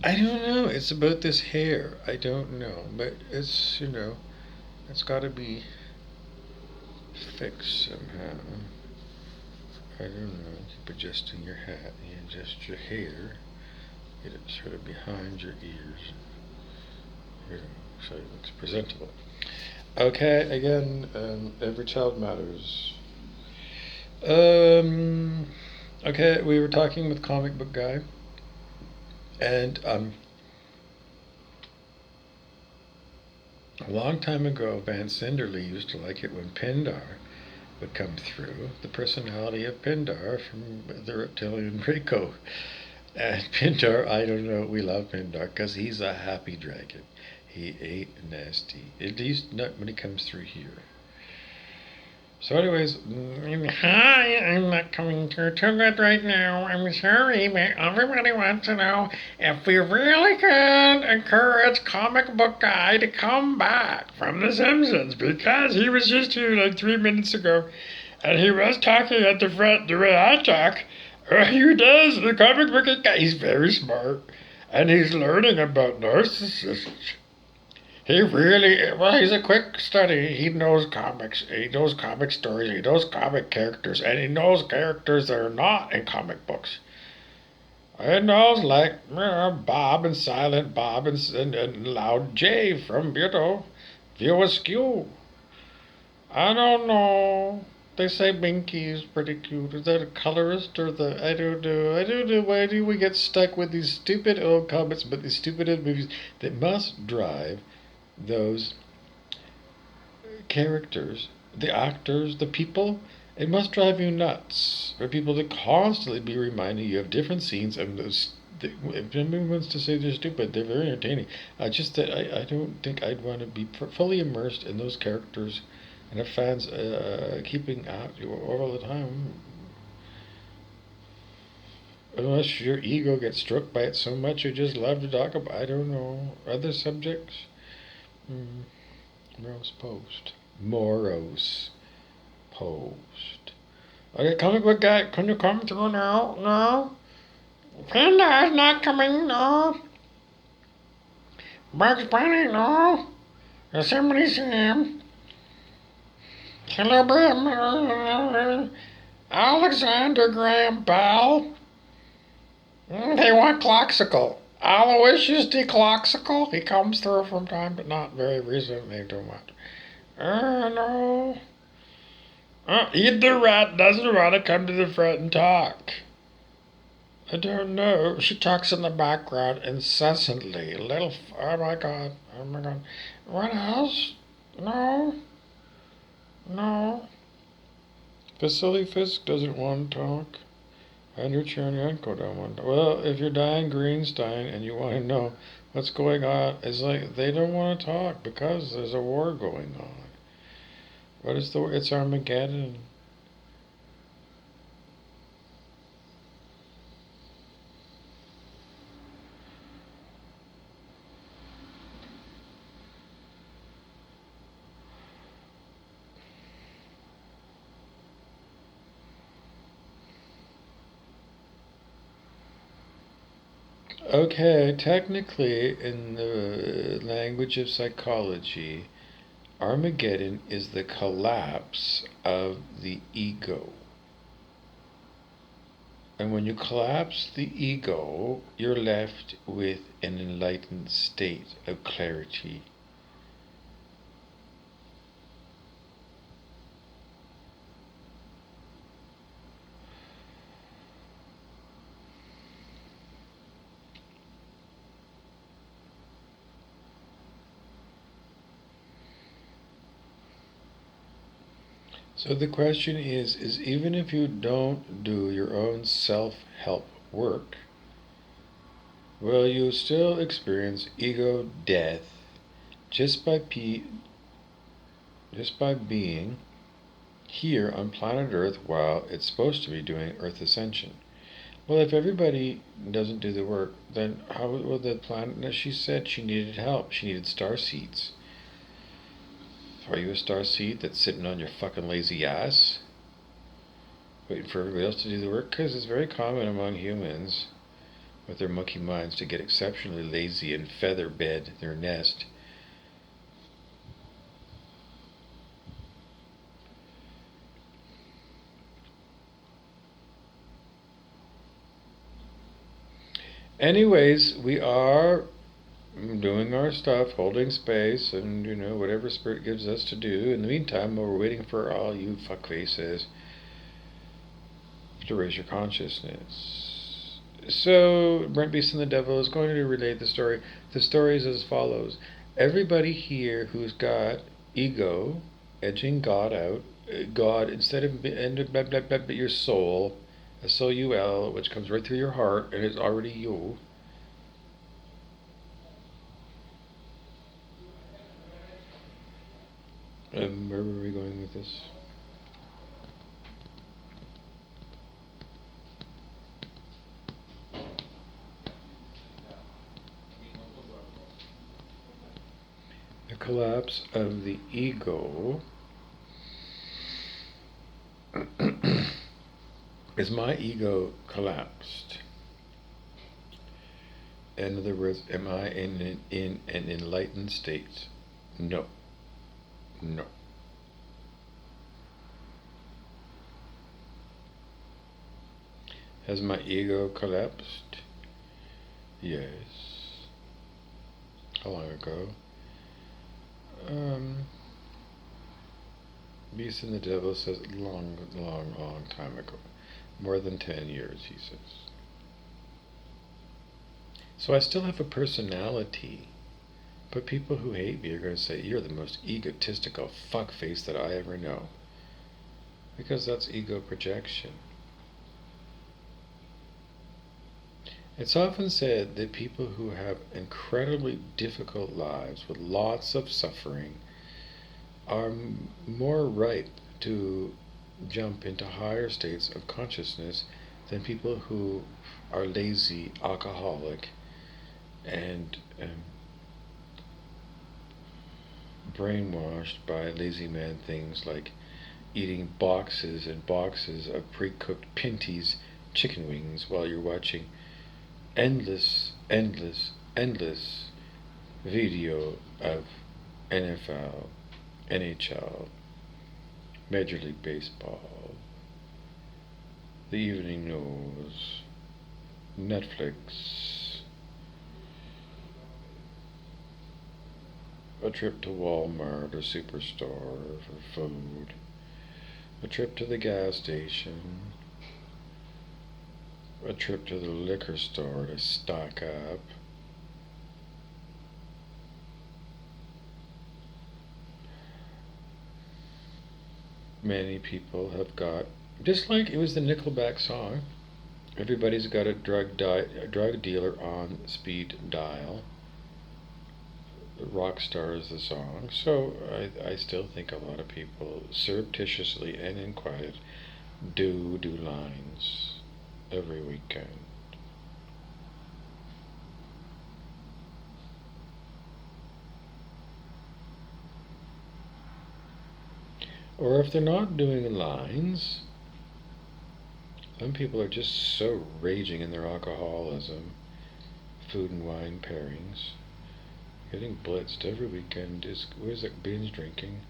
I don't know. It's about this hair. I don't know, but it's it's got to be fixed somehow. I don't know. Keep adjusting your hat. You adjust your hair. Get it sort of behind your ears. So it looks presentable. Okay, again, every child matters. Um, okay, we were talking with comic book guy, and a long time ago, Van Cinderly used to like it when Pindar would come through, the personality of Pindar from the reptilian Draco. And Pindar, I don't know, we love Pindar because he's a happy dragon. He ate nasty. At least not when he comes through here. So, anyways, hi, I'm not coming through too good right now. I'm sorry, but everybody wants to know if we really could encourage comic book guy to come back from The Simpsons because he was just here like 3 minutes ago and he was talking at the front the way I talk. He does, the comic book guy. He's very smart and he's learning about narcissists. He really, well, he's a quick study. He knows comics. He knows comic stories. He knows comic characters. And he knows characters that are not in comic books. He knows, like, Bob and Silent Bob and Loud J from, View Askew. I don't know. They say Binky is pretty cute. Is that a colorist or the. I don't know. I don't know. Why do we get stuck with these stupid old comics, but these stupid old movies that must drive those characters, the actors, the people, it must drive you nuts for people to constantly be reminding you of different scenes and those. If anybody wants to say they're stupid, they're very entertaining. Just that I don't think I'd want to be fully immersed in those characters and have fans keeping at you all the time. Unless your ego gets struck by it so much you just love to talk about, I don't know, other subjects. Mm, Morose Post. Morose Post. Okay, comic book guy, can you come through now? No? Panda's not coming, no. Bugs Bunny, no. Yosemite Sam. Hello, Brim. Alexander Graham Bell. They want Cloxical. Aloysius D. Cloxical. He comes through from time, but not very recently too much. No. Eat the rat doesn't want to come to the front and talk. I don't know. She talks in the background incessantly. Oh my god. Oh my god. What else? No. No. Vasily Fisk doesn't want to talk. Andrew Chernyenko don't want to. Well, if you're Diane Greenstein and you want to know what's going on, it's like they don't want to talk because there's a war going on. What is the war? It's Armageddon. Okay, technically, in the language of psychology, Armageddon is the collapse of the ego. And when you collapse the ego, you're left with an enlightened state of clarity. So the question is even if you don't do your own self-help work, will you still experience ego death just by being here on planet Earth while it's supposed to be doing Earth ascension? Well, if everybody doesn't do the work, then how will the planet? As she said, she needed help. She needed star seeds. Are you a star seed that's sitting on your fucking lazy ass, waiting for everybody else to do the work? Because it's very common among humans with their monkey minds to get exceptionally lazy and feather bed their nest. Anyways, we are doing our stuff, holding space, and whatever spirit gives us to do. In the meantime, while we're waiting for all you fuckfaces to raise your consciousness. So, Brent Beast and the Devil is going to relate the story. The story is as follows. Everybody here who's got ego, edging God out, God, instead of blah, blah, blah, blah, your soul, S-O-U-L, which comes right through your heart and is already you. Where were we going with this? The collapse of the ego is my ego collapsed? In other words, am I in an enlightened state? No. No. Has my ego collapsed? Yes. How long ago? Beast and the Devil says long time ago. More than 10 years, he says. So I still have a personality. But people who hate me are going to say, you're the most egotistical fuckface that I ever know. Because that's ego projection. It's often said that people who have incredibly difficult lives with lots of suffering are more ripe to jump into higher states of consciousness than people who are lazy, alcoholic, and brainwashed by lazy man things like eating boxes and boxes of pre-cooked Pinty's chicken wings while you're watching endless video of NFL, NHL, Major League Baseball, the Evening News, Netflix, a trip to Walmart or Superstore for food, a trip to the gas station, a trip to the liquor store to stock up, many people have got, just like it was the Nickelback song, everybody's got a drug dealer on speed dial. Rockstar is the song. So I still think a lot of people surreptitiously and in quiet do lines every weekend. Or if they're not doing lines, some people are just so raging in their alcoholism, food and wine pairings, getting blitzed every weekend. What is it, binge drinking?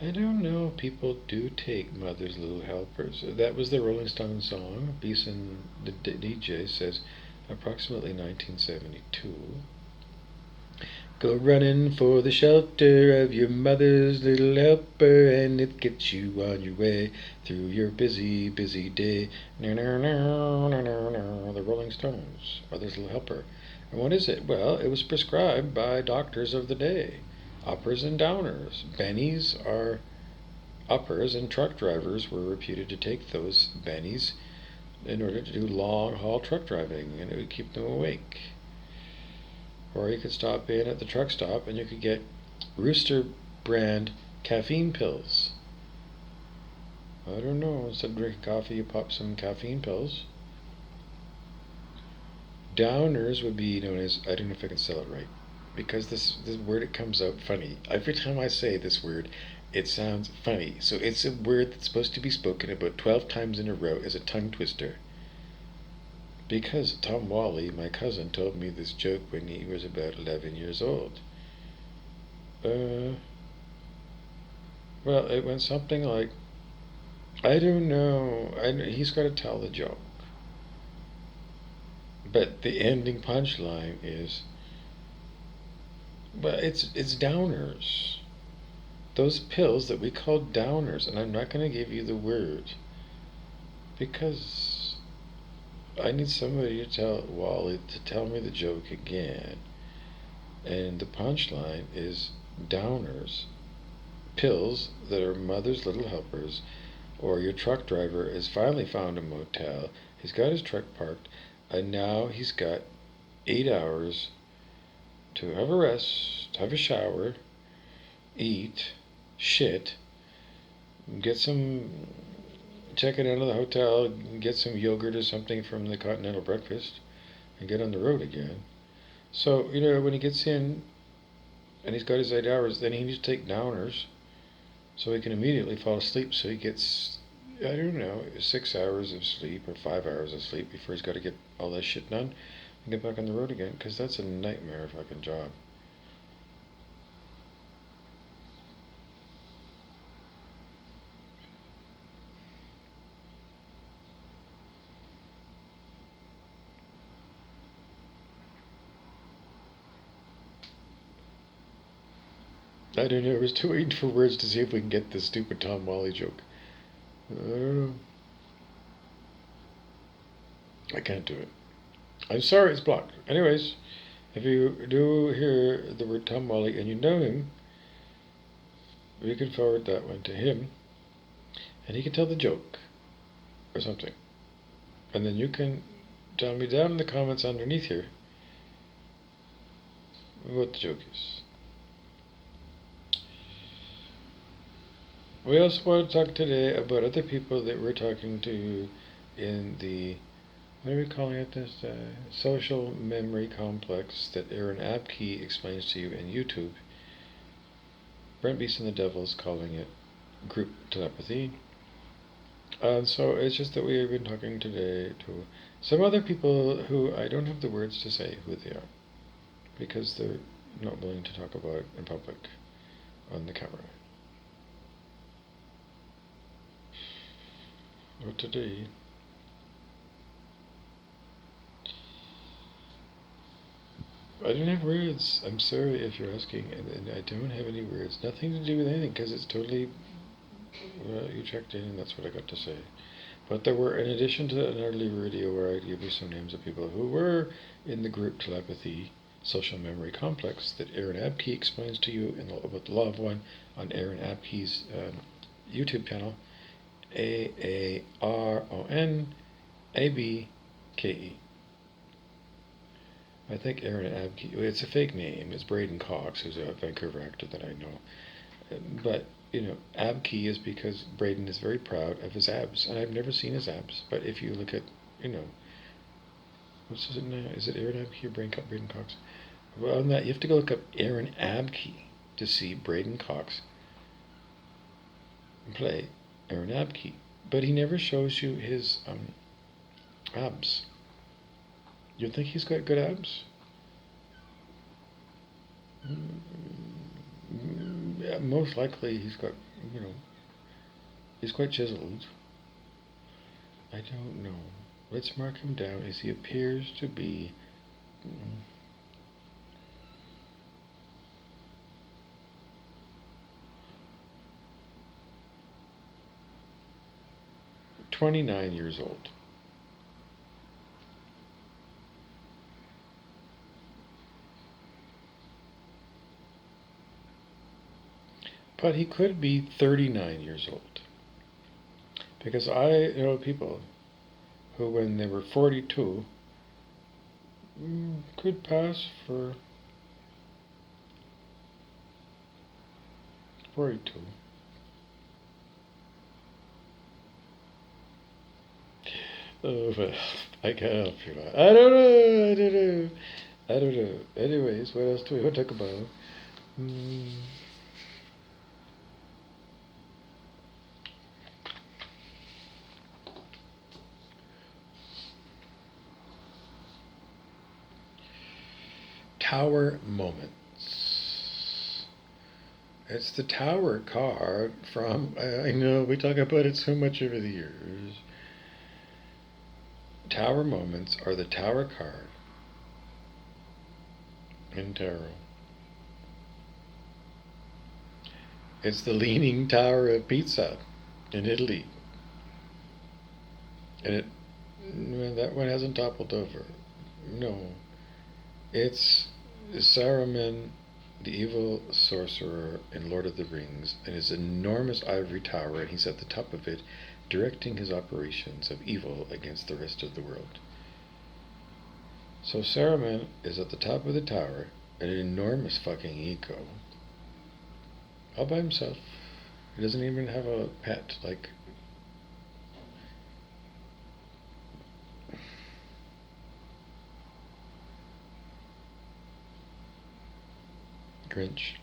I don't know. People do take Mother's Little Helpers. That was the Rolling Stones song. Beeson, the DJ, says approximately 1972. Go running for the shelter of your mother's little helper, and it gets you on your way through your busy day. The Rolling Stones, Mother's Little Helper. And what is it? Well, it was prescribed by doctors of the day. Uppers and downers. Bennies are uppers, and truck drivers were reputed to take those bennies in order to do long haul truck driving, and it would keep them awake. Or you could stop in at the truck stop and you could get Rooster brand caffeine pills. I don't know, instead of drinking coffee you pop some caffeine pills. Downers would be known as, I don't know if I can sell it right, because this word, it comes out funny. Every time I say this word, It sounds funny. So it's a word that's supposed to be spoken about 12 times in a row as a tongue twister. Because Tom Wally, my cousin, told me this joke when he was about 11 years old. Uh, well, it went something like, I don't know. He's got to tell the joke. But the ending punchline is, well, it's downers. Those pills that we call downers, and I'm not going to give you the word because I need somebody to tell Wally to tell me the joke again. And the punchline is downers. Pills that are mother's little helpers, or your truck driver has finally found a motel. He's got his truck parked, and now he's got 8 hours to have a rest, have a shower, eat, shit, get some, check it out of the hotel, get some yogurt or something from the continental breakfast, and get on the road again. So, when he gets in and he's got his 8 hours, then he needs to take downers so he can immediately fall asleep. So he gets, I don't know, 6 hours of sleep or 5 hours of sleep before he's got to get all that shit done and get back on the road again, because that's a nightmare fucking job. I don't know, I was too waiting for words to see if we can get this stupid Tom Wally joke. I don't know. I can't do it. I'm sorry, it's blocked. Anyways, if you do hear the word Tom Wally and you know him, we can forward that one to him, and he can tell the joke or something. And then you can tell me down in the comments underneath here what the joke is. We also want to talk today about other people that we're talking to in the, what are we calling it, this social memory complex that Aaron Abke explains to you in YouTube. Brent Beast and the Devil is calling it group telepathy. So it's just that we have been talking today to some other people who I don't have the words to say who they are, because they're not willing to talk about it in public on the camera. What today? I don't have words. I'm sorry if you're asking, and I don't have any words. Nothing to do with anything, because it's totally, well, you checked in and that's what I got to say. But there were, in addition to an early video where I gave you some names of people who were in the group telepathy social memory complex that Aaron Abke explains to you about the Law of One on Aaron Abke's YouTube channel, AARONABKE. I think Aaron Abke, it's a fake name, it's Braden Cox, who's a Vancouver actor that I know. But, Abke is because Braden is very proud of his abs. And I've never seen his abs, but if you look at, what's his name? Is it Aaron Abke or Braden Cox? Well, on that, you have to go look up Aaron Abke to see Braden Cox play Aaron Abke. But he never shows you his abs. You'd think he's got good abs? Yeah, most likely he's got, he's quite chiseled. I don't know. Let's mark him down as he appears to be. 29 years old. But he could be 39 years old. Because I know people who, when they were 42, could pass for 42. Oh, well, I can't help you. I don't know. Anyways, what else do we want to talk about? tower moments. It's the tower card from, I know we talk about it so much over the years. Tower moments are the tower card in tarot. It's the Leaning Tower of Pisa in Italy. And that one hasn't toppled over. No. It's Saruman, the evil sorcerer in Lord of the Rings, and his enormous ivory tower, and he's at the top of it, directing his operations of evil against the rest of the world. So Saruman is at the top of the tower, an enormous fucking ego, all by himself. He doesn't even have a pet, like Grinch.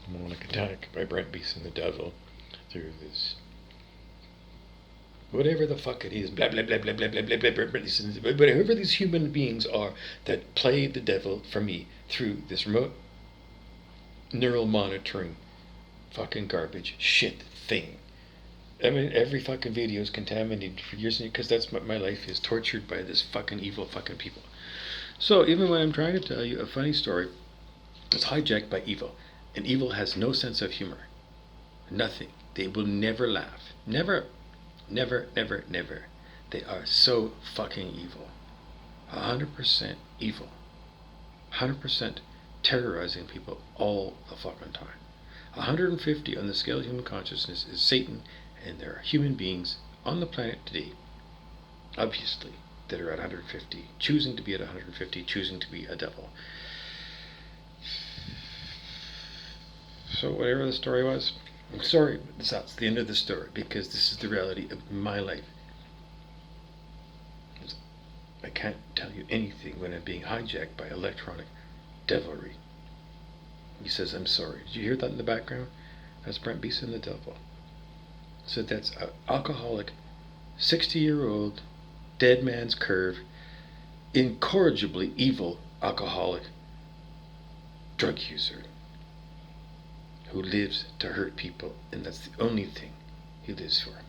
Demonic Attack by Brent Beeson the Devil through this whatever the fuck it is, blah blah blah blah blah blah blah blah blah, but whoever these human beings are that play the devil for me through this remote neural monitoring fucking garbage shit thing. I mean, every fucking video is contaminated for years, because that's what my life is, tortured by this fucking evil fucking people. So even when I'm trying to tell you a funny story, it's hijacked by evil, and evil has no sense of humor. Nothing. They will never laugh. Never. Never, never, never. They are so fucking evil. 100% evil. 100% terrorizing people all the fucking time. 150 on the scale of human consciousness is Satan, and there are human beings on the planet today, obviously, that are at 150, choosing to be at 150, choosing to be a devil. So whatever the story was, I'm sorry, but that's the end of the story, because this is the reality of my life. I can't tell you anything when I'm being hijacked by electronic devilry. He says, I'm sorry. Did you hear that in the background? That's Brent Beeson the Devil. So that's an alcoholic, 60-year-old, dead man's curve, incorrigibly evil alcoholic drug user who lives to hurt people, and that's the only thing he lives for.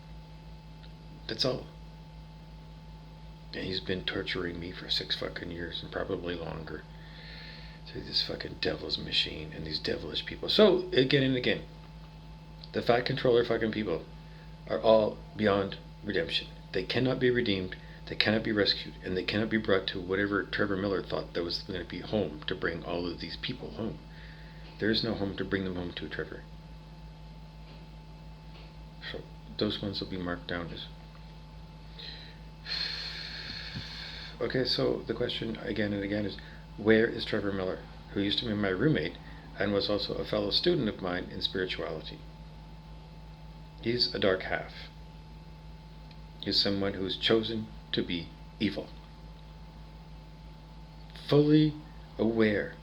That's all. And he's been torturing me for 6 fucking years, and probably longer, through this fucking devil's machine and these devilish people. So, again and again, the fat controller fucking people are all beyond redemption. They cannot be redeemed, they cannot be rescued, and they cannot be brought to whatever Trevor Miller thought that was going to be home to bring all of these people home. There is no home to bring them home to, Trevor. So those ones will be marked down as. Okay, so the question again and again is, where is Trevor Miller, who used to be my roommate and was also a fellow student of mine in spirituality? He's a dark half. He's someone who's chosen to be evil. Fully aware.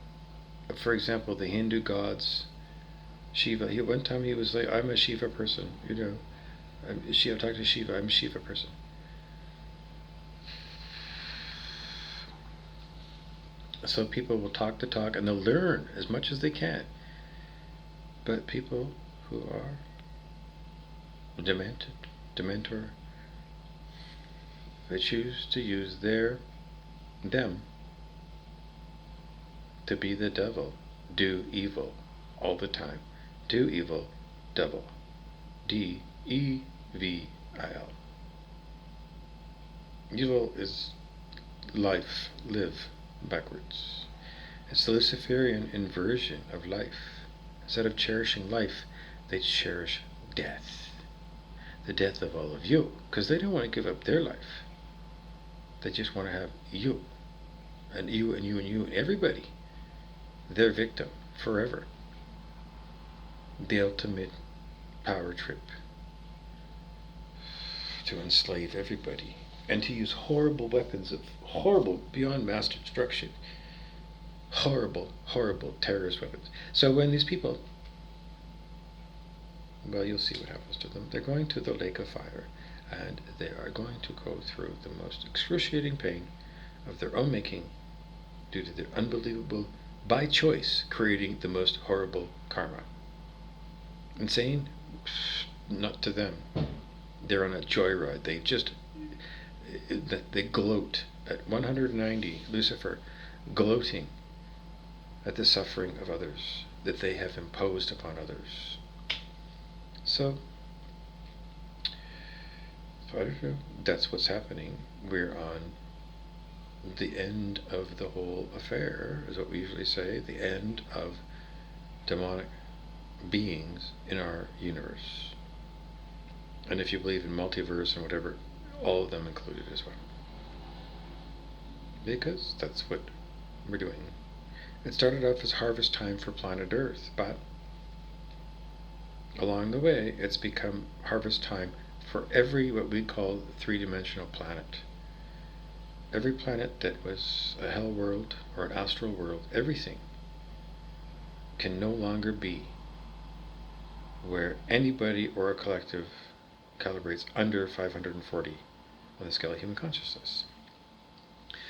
For example, the Hindu gods, Shiva. One time he was like, I'm a Shiva person, I talked to Shiva, I'm a Shiva person. So people will talk the talk, and they'll learn as much as they can. But people who are dementor, they choose to use them to be the devil, do evil all the time. Do evil, devil. Devil. Evil is life, live backwards. It's the Luciferian inversion of life. Instead of cherishing life, they cherish death. The death of all of you, because they don't want to give up their life. They just want to have you, and you, and you, and you, and everybody, their victim forever. The ultimate power trip to enslave everybody and to use horrible weapons of horrible, beyond mass destruction, horrible terrorist weapons. So when these people Well, you'll see what happens to them. They're going to the lake of fire, and they are going to go through the most excruciating pain of their own making due to their unbelievable, by choice, creating the most horrible karma. Insane? Not to them. They're on a joyride. They gloat at 190, Lucifer, gloating at the suffering of others that they have imposed upon others. So, I don't know. That's what's happening. We're on the end of the whole affair, is what we usually say, the end of demonic beings in our universe. And if you believe in multiverse and whatever, all of them included as well. Because that's what we're doing. It started off as harvest time for planet Earth, but along the way it's become harvest time for every what we call three-dimensional planet. Every planet that was a hell world or an astral world, everything can no longer be where anybody or a collective calibrates under 540 on the scale of human consciousness.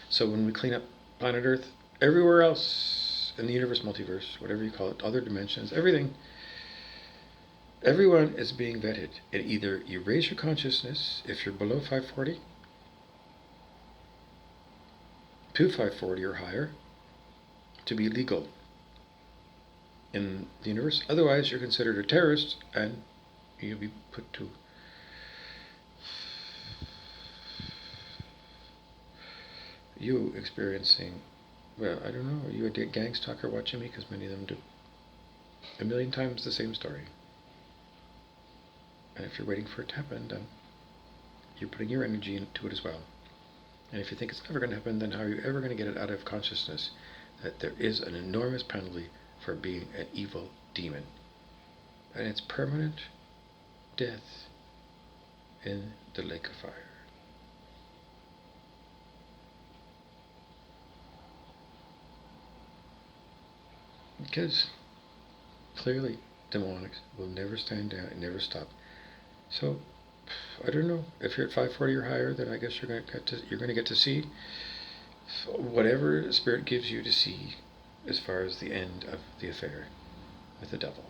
So when we clean up planet Earth, everywhere else in the universe, multiverse, whatever you call it, other dimensions, everything, everyone is being vetted. And either you raise your consciousness if you're below 540 to 540 or higher to be legal in the universe. Otherwise, you're considered a terrorist and you'll be put to you experiencing, well, I don't know, are you a gang stalker watching me? Because many of them do. A million times the same story. And if you're waiting for it to happen, then you're putting your energy into it as well. And if you think it's never going to happen, then how are you ever going to get it out of consciousness that there is an enormous penalty for being an evil demon? And it's permanent death in the lake of fire. Because clearly demonics will never stand down and never stop. So I don't know, if you're at 540 or higher, then I guess you're going to get to see whatever spirit gives you to see as far as the end of the affair with the devil.